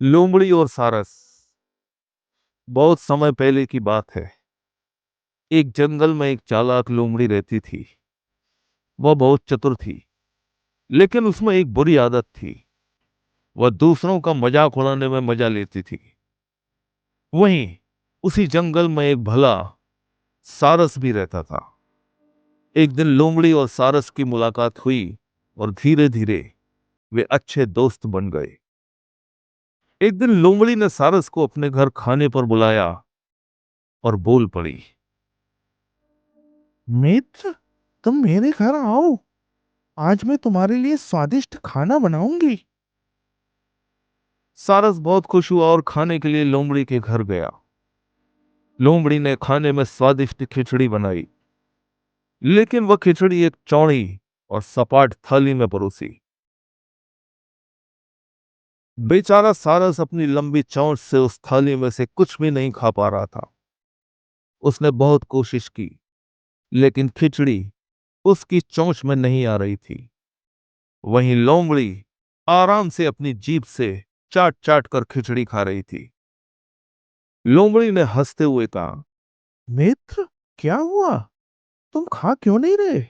लोमड़ी और सारस। बहुत समय पहले की बात है। एक जंगल में एक चालाक लोमड़ी रहती थी। वह बहुत चतुर थी, लेकिन उसमें एक बुरी आदत थी। वह दूसरों का मजाक उड़ाने में मजा लेती थी। वहीं उसी जंगल में एक भला सारस भी रहता था। एक दिन लोमड़ी और सारस की मुलाकात हुई और धीरे धीरे वे अच्छे दोस्त बन गए। एक दिन लोमड़ी ने सारस को अपने घर खाने पर बुलाया और बोल पड़ी। मित्र, तुम मेरे घर आओ। आज मैं तुम्हारे लिए स्वादिष्ट खाना बनाऊंगी। सारस बहुत खुश हुआ और खाने के लिए लोमड़ी के घर गया। लोमड़ी ने खाने में स्वादिष्ट खिचड़ी बनाई, लेकिन वह खिचड़ी एक चौड़ी और सपाट थाली में परोसी। बेचारा सारस अपनी लंबी चोंच से उस थाली में से कुछ भी नहीं खा पा रहा था। उसने बहुत कोशिश की, लेकिन खिचड़ी उसकी चोंच में नहीं आ रही थी। वहीं लोमड़ी आराम से अपनी जीभ से चाट चाट कर खिचड़ी खा रही थी। लोमड़ी ने हंसते हुए कहा। मित्र, क्या हुआ? तुम खा क्यों नहीं रहे?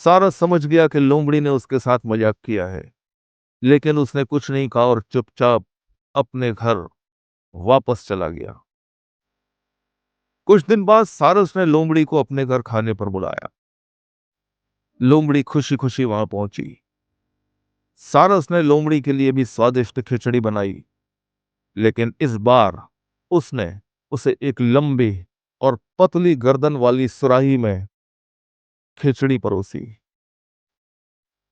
सारस समझ गया कि लोमड़ी ने उसके साथ मजाक किया है, लेकिन उसने कुछ नहीं कहा और चुपचाप अपने घर वापस चला गया। कुछ दिन बाद सारस ने लोमड़ी को अपने घर खाने पर बुलाया। लोमड़ी खुशी खुशी वहां पहुंची। सारस ने लोमड़ी के लिए भी स्वादिष्ट खिचड़ी बनाई, लेकिन इस बार उसने उसे एक लंबी और पतली गर्दन वाली सुराही में खिचड़ी परोसी।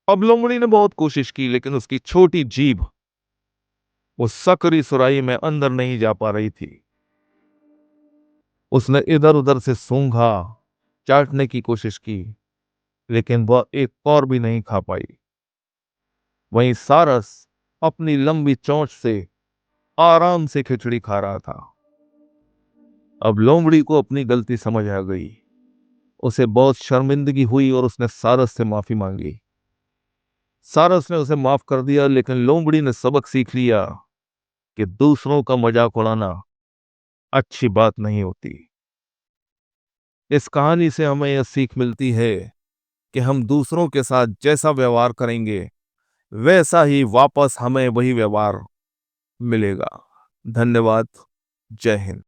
अब लोमड़ी ने बहुत कोशिश की, लेकिन उसकी छोटी जीभ उस सकरी सुराही में अंदर नहीं जा पा रही थी। उसने इधर उधर से सूंघा, चाटने की कोशिश की, लेकिन वह एक और भी नहीं खा पाई। वहीं सारस अपनी लंबी चोंच से आराम से खिचड़ी खा रहा था। अब लोमड़ी को अपनी गलती समझ आ गई। उसे बहुत शर्मिंदगी हुई और उसने सारस से माफी मांगी। सारस ने उसे माफ कर दिया, लेकिन लोमड़ी ने सबक सीख लिया कि दूसरों का मजाक उड़ाना अच्छी बात नहीं होती। इस कहानी से हमें यह सीख मिलती है कि हम दूसरों के साथ जैसा व्यवहार करेंगे, वैसा ही वापस हमें वही व्यवहार मिलेगा। धन्यवाद। जय हिंद।